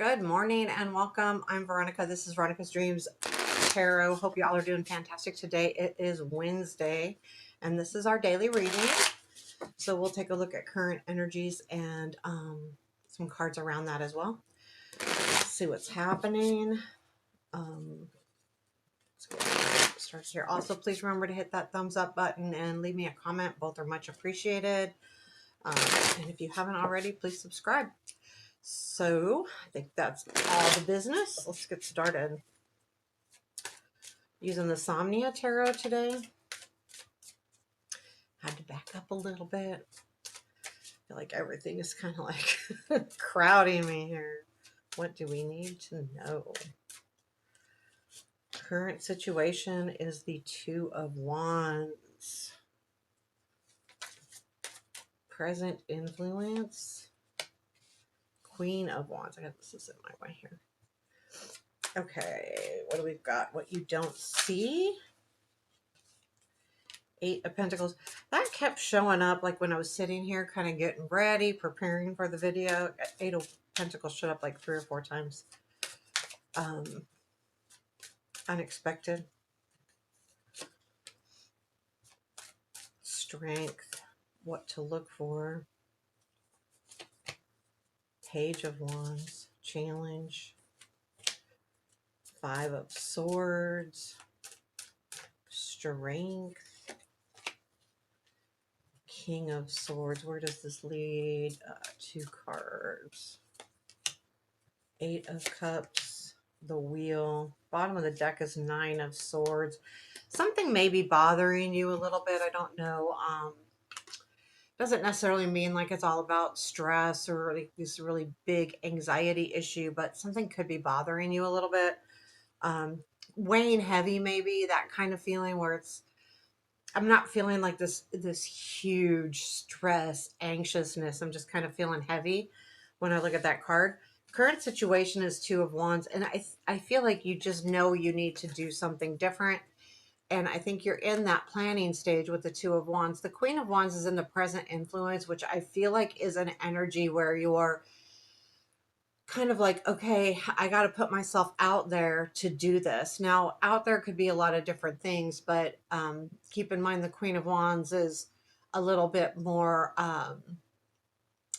Good morning and welcome. I'm Veronica. This is Veronica's Dreams Tarot. Hope you all are doing fantastic today. It is Wednesday and this is our daily reading. So we'll take a look at current energies and some cards around that as well. Let's see what's happening. Let's get started here. Also, please remember to hit that thumbs up button and leave me a comment. Both are much appreciated. And if you haven't already, please subscribe. So I think that's all the business. Let's get started. Using the Somia Tarot today. Had to back up a little bit. I feel like everything is kind of like crowding me here. What do we need to know? Current situation is the Two of Wands. Present influence. Queen of Wands. I got this in my way here. Okay, what do we got? What you don't see. Eight of Pentacles. That kept showing up like when I was sitting here kind of getting ready, preparing for the video. Eight of Pentacles showed up like 3 or 4 times. Unexpected. Strength. What to look for. Page of Wands. Challenge. 5 of Swords. Strength. King of Swords. Where does this lead? 2 cards. 8 of Cups. The Wheel. Bottom of the deck is 9 of Swords. Something may be bothering you a little bit. I don't know. Doesn't necessarily mean like it's all about stress or like this really big anxiety issue, but something could be bothering you a little bit. Weighing heavy, maybe, that kind of feeling where it's, I'm not feeling like this huge stress, anxiousness. I'm just kind of feeling heavy when I look at that card. Current situation is 2 of Wands, and I feel like you just know you need to do something different. And I think you're in that planning stage with the 2 of Wands. The Queen of Wands is in the present influence, which I feel like is an energy where you're kind of like, okay, I got to put myself out there to do this. Now, out there could be a lot of different things, but keep in mind the Queen of Wands is a little bit more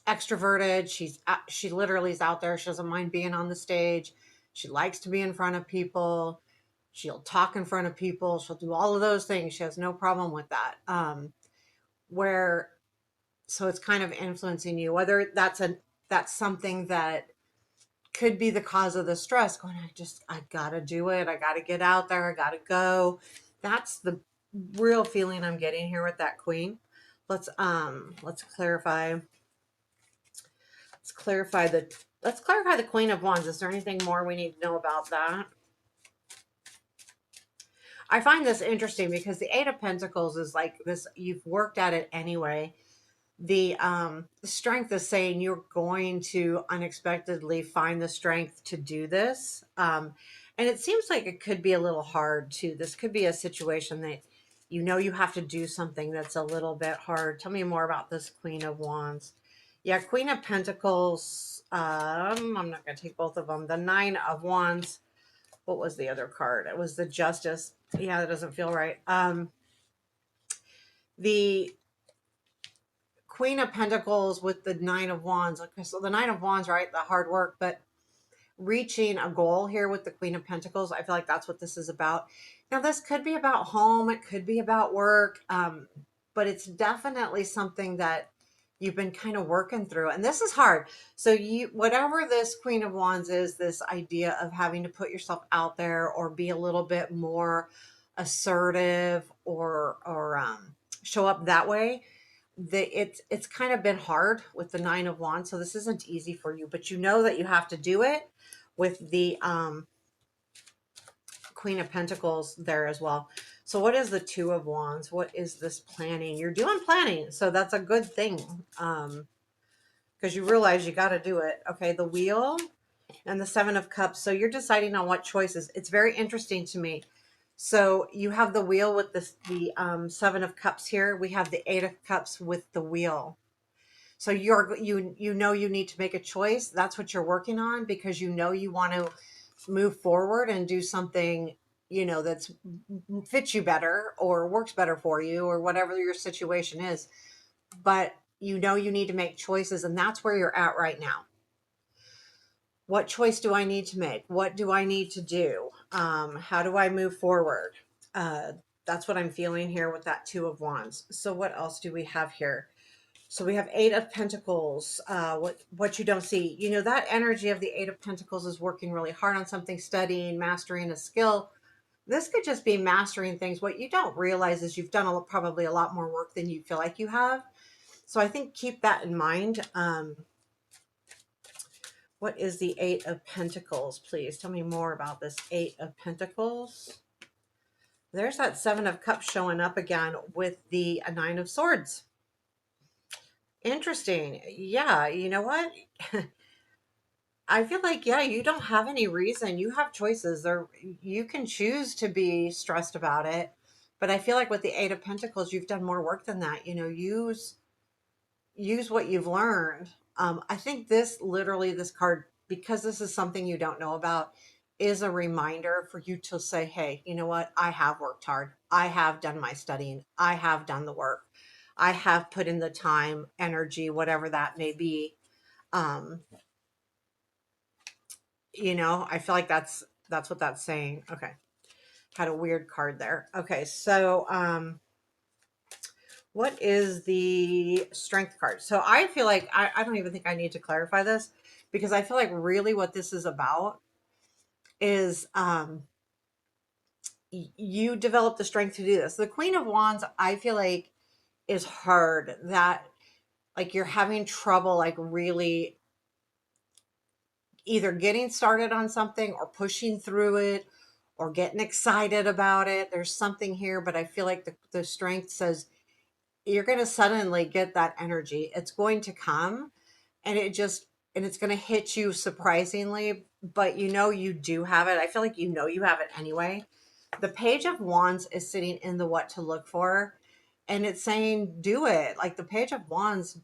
extroverted. She literally is out there. She doesn't mind being on the stage. She likes to be in front of people. She'll talk in front of people. She'll do all of those things. She has no problem with that. So it's kind of influencing you, whether that's something that could be the cause of the stress, going, I gotta do it. I gotta get out there. I gotta go. That's the real feeling I'm getting here with that Queen. Let's clarify. Let's clarify the Queen of Wands. Is there anything more we need to know about that? I find this interesting because the 8 of Pentacles is like this, you've worked at it anyway. The strength is saying you're going to unexpectedly find the strength to do this. And it seems like it could be a little hard too. This could be a situation that you know you have to do something that's a little bit hard. Tell me more about this Queen of Wands. Yeah, Queen of Pentacles. I'm not going to take both of them. The 9 of Wands. What was the other card? It was the Justice. Yeah, that doesn't feel right. The Queen of Pentacles with the 9 of Wands. Okay, so the 9 of Wands, right? The hard work, but reaching a goal here with the Queen of Pentacles. I feel like that's what this is about. Now, this could be about home. It could be about work. But it's definitely something that you've been kind of working through. And this is hard. So whatever this Queen of Wands is, this idea of having to put yourself out there or be a little bit more assertive or show up that way, it's kind of been hard with the 9 of Wands. So this isn't easy for you, but you know that you have to do it with the Queen of Pentacles there as well. So what is the 2 of Wands? What is this planning? You're doing planning, so that's a good thing, because you realize you got to do it. Okay, the Wheel and the 7 of Cups. So you're deciding on what choices. It's very interesting to me. So you have the Wheel with the 7 of Cups here. We have the 8 of Cups with the Wheel. So you know you need to make a choice. That's what you're working on, because you know you want to move forward and do something, that's fits you better or works better for you or whatever your situation is. But you know you need to make choices, and that's where you're at right now. What choice do I need to make? What do I need to do? How do I move forward? Uh, that's what I'm feeling here with that Two of Wands. So what else do we have here? So we have Eight of Pentacles. What you don't see, that energy of the Eight of Pentacles is working really hard on something, studying, mastering a skill. This could just be mastering things. What you don't realize is you've done probably a lot more work than you feel like you have. So I think keep that in mind. What is the Eight of Pentacles? Please tell me more about this Eight of Pentacles. There's that Seven of Cups showing up again with the Nine of Swords. Interesting. Yeah, you know what? I feel like, yeah, you don't have any reason. You have choices. You can choose to be stressed about it. But I feel like with the Eight of Pentacles, you've done more work than that. Use what you've learned. I think this card, because this is something you don't know about, is a reminder for you to say, hey, you know what? I have worked hard. I have done my studying. I have done the work. I have put in the time, energy, whatever that may be. Um, I feel like that's what that's saying. Okay. Had a weird card there. Okay, so what is the Strength card? So I feel like I don't even think I need to clarify this, because I feel like really what this is about is you develop the strength to do this. The Queen of Wands, I feel like, is hard. That, like, you're having trouble, like, really either getting started on something or pushing through it or getting excited about it. There's something here, but I feel like the Strength says you're going to suddenly get that energy. It's going to come, and it's going to hit you surprisingly, but you do have it. I feel like you have it anyway. The Page of Wands is sitting in the what to look for, and it's saying do it. Like the Page of Wands,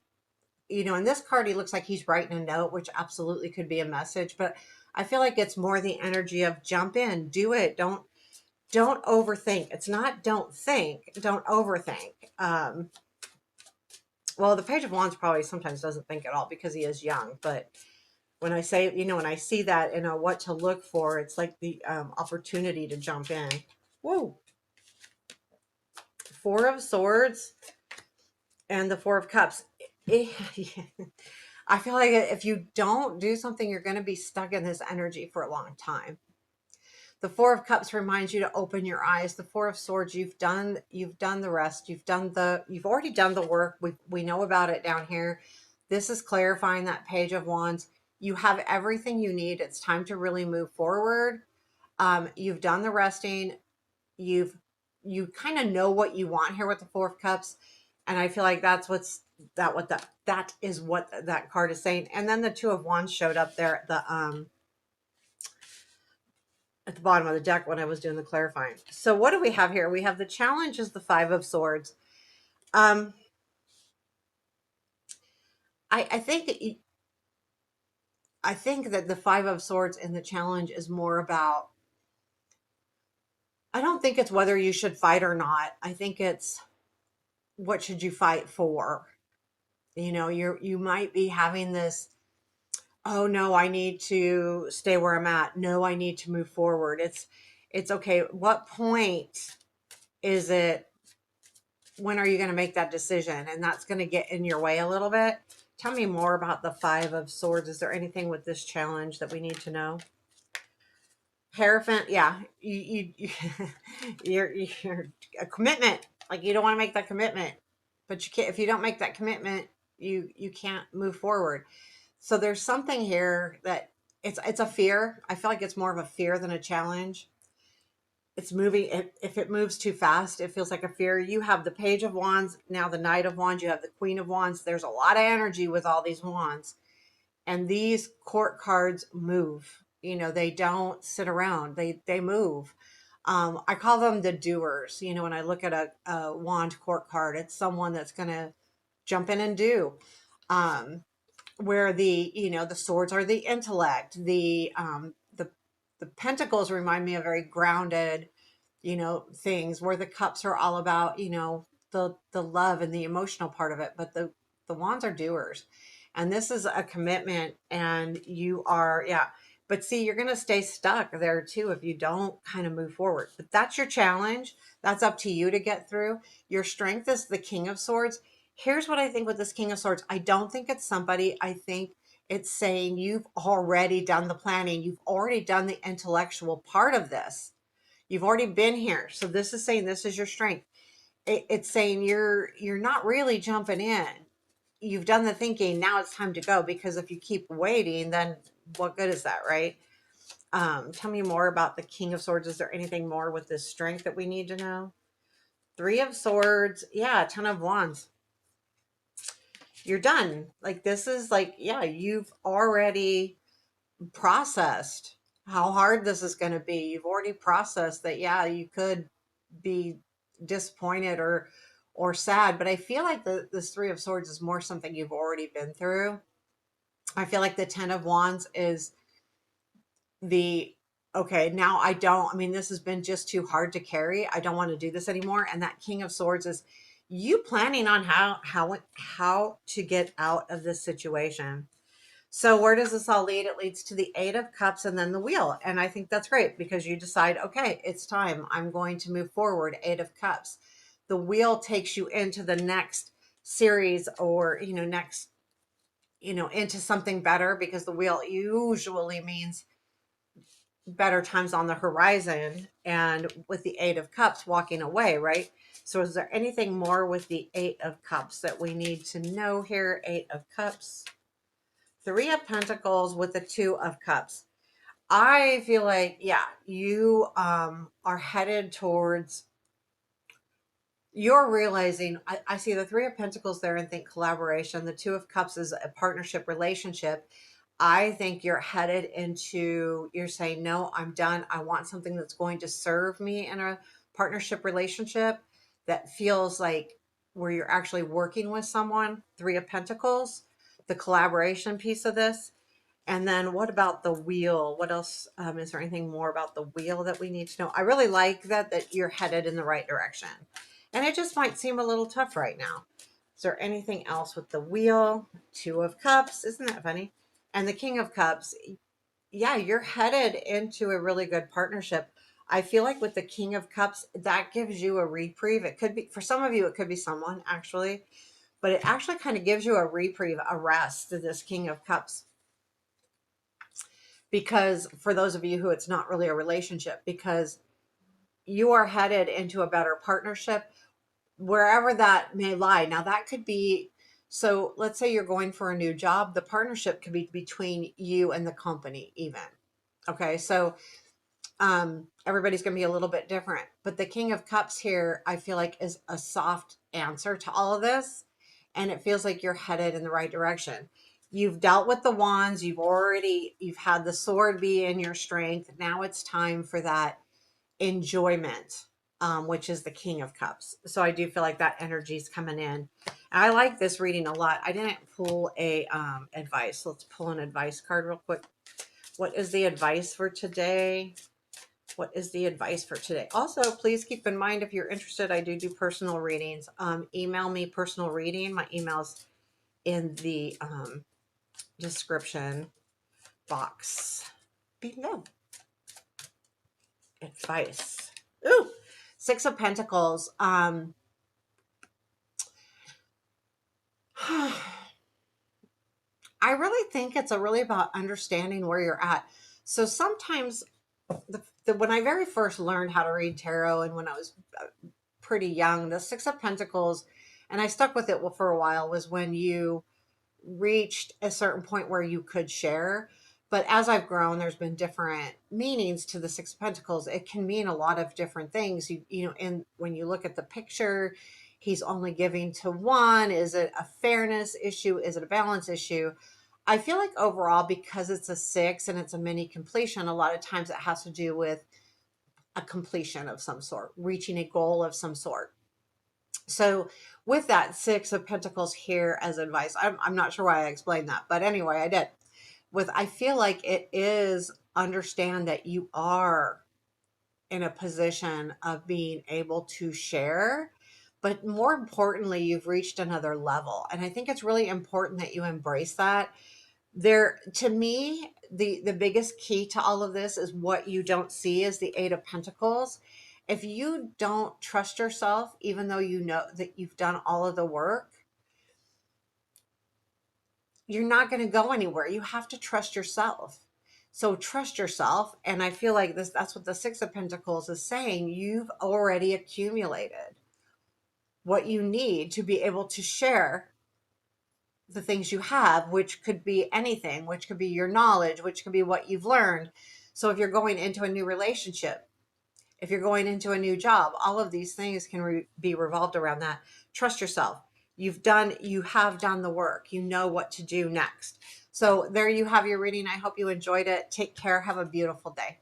in this card, he looks like he's writing a note, which absolutely could be a message, but I feel like it's more the energy of jump in, do it. Don't overthink. It's not don't think, don't overthink. Well, the Page of Wands probably sometimes doesn't think at all because he is young, but when I say, when I see that in a what to look for, it's like the opportunity to jump in. Whoa. Four of Swords and the Four of Cups. I feel like if you don't do something, you're going to be stuck in this energy for a long time. The Four of Cups reminds you to open your eyes. The Four of Swords, you've done the rest. You've already done the work. We know about it down here. This is clarifying that Page of Wands. You have everything you need. It's time to really move forward. You've done the resting. You kind of know what you want here with the Four of Cups, and I feel like that is what that card is saying. And then the Two of Wands showed up there at the bottom of the deck when I was doing the clarifying. So what do we have here? We have the challenge is the Five of Swords. I think that the Five of Swords in the challenge is more about, I don't think it's whether you should fight or not. I think it's what should you fight for. You might be having this, oh no, I need to stay where I'm at. No, I need to move forward. It's okay. What point is it? When are you going to make that decision? And that's going to get in your way a little bit. Tell me more about the Five of Swords. Is there anything with this challenge that we need to know? Hierophant, yeah, you're a commitment. Like you don't want to make that commitment, but you can't. If you don't make that commitment, you can't move forward. So there's something here that it's a fear. I feel like it's more of a fear than a challenge. It's moving. If it moves too fast, it feels like a fear. You have the Page of Wands, now the Knight of Wands, you have the Queen of Wands. There's a lot of energy with all these wands. And these court cards move. They don't sit around. They move. I call them the doers. When I look at a wand court card, it's someone that's going to jump in and do. where the, you know, the swords are the intellect, the pentacles remind me of very grounded, you know, things, where the cups are all about, you know, the love and the emotional part of it, but the wands are doers. And this is a commitment, and you are, yeah. But see, you're going to stay stuck there too if you don't kind of move forward. But that's your challenge. That's up to you to get through. Your strength is the King of Swords. Here's what I think with this King of Swords. I don't think it's somebody. I think it's saying you've already done the planning. You've already done the intellectual part of this. You've already been here. So this is saying this is your strength. It's saying you're not really jumping in. You've done the thinking. Now it's time to go, because if you keep waiting, then what good is that, right? Tell me more about the King of Swords. Is there anything more with this strength that we need to know? Three of Swords. Yeah, Ten of Wands. You're done. Like, this is like, yeah, you've already processed how hard this is going to be. You've already processed that, yeah, you could be disappointed or sad, but I feel like this Three of Swords is more something you've already been through. I feel like the Ten of Wands is the, okay, now I mean, this has been just too hard to carry. I don't want to do this anymore. And that King of Swords is you planning on how to get out of this situation. So where does this all lead? It leads to the Eight of Cups and then the Wheel. And I think that's great, because you decide, okay, it's time. I'm going to move forward. Eight of Cups. The Wheel takes you into the next series, or, you know, next, you know, into something better, because the Wheel usually means better times on the horizon. And with the Eight of Cups, walking away, right? So is there anything more with the Eight of Cups that we need to know here? Eight of Cups. Three of Pentacles with the Two of Cups. I feel like, yeah, you are headed towards, you're realizing, I see the Three of Pentacles there and think collaboration. The Two of Cups is a partnership relationship. I think you're headed into, you're saying, no, I'm done. I want something that's going to serve me in a partnership relationship that feels like where you're actually working with someone. Three of Pentacles, the collaboration piece of this. And then what about the Wheel? What else? Is there anything more about the Wheel that we need to know? I really like that you're headed in the right direction. And it just might seem a little tough right now. Is there anything else with the Wheel? Two of Cups. Isn't that funny? And the King of Cups. Yeah, you're headed into a really good partnership. I feel like with the King of Cups, that gives you a reprieve. It could be, for some of you, it could be someone actually, but it actually kind of gives you a reprieve, a rest to this King of Cups. Because for those of you who it's not really a relationship, because you are headed into a better partnership, wherever that may lie. Now that could be, so let's say you're going for a new job, the partnership could be between you and the company even. Okay, so everybody's going to be a little bit different, but the King of Cups here, I feel like, is a soft answer to all of this, and it feels like you're headed in the right direction. You've dealt with the wands, you've had the sword be in your strength. Now it's time for that enjoyment, which is the King of Cups. So I do feel like that energy is coming in. I like this reading a lot. I didn't pull a advice. Let's pull an advice card real quick. What is the advice for today? What is the advice for today? Also, please keep in mind, if you're interested, I do personal readings. Email me personal reading. My email's in the description box below. Advice. Ooh, Six of Pentacles. I really think it's really about understanding where you're at. So sometimes when I very first learned how to read tarot, and when I was pretty young, the Six of Pentacles, and I stuck with it for a while, was when you reached a certain point where you could share. But as I've grown, there's been different meanings to the Six of Pentacles. It can mean a lot of different things. You know, and when you look at the picture, he's only giving to one. Is it a fairness issue? Is it a balance issue? I feel like overall, because it's a six and it's a mini completion, a lot of times it has to do with a completion of some sort, reaching a goal of some sort. So with that Six of Pentacles here as advice. I'm not sure why I explained that, but anyway, I did. I feel like it is understand that you are in a position of being able to share, but more importantly, you've reached another level. And I think it's really important that you embrace that. There, to me, the biggest key to all of this is what you don't see is the Eight of Pentacles. If you don't trust yourself, even though you know that you've done all of the work, you're not going to go anywhere. You have to trust yourself. So trust yourself. And I feel like that's what the Six of Pentacles is saying. You've already accumulated what you need to be able to share the things you have, which could be anything, which could be your knowledge, which could be what you've learned. So if you're going into a new relationship, if you're going into a new job, all of these things can be revolved around that. Trust yourself. You have done the work. You know what to do next. So there you have your reading. I hope you enjoyed it. Take care. Have a beautiful day.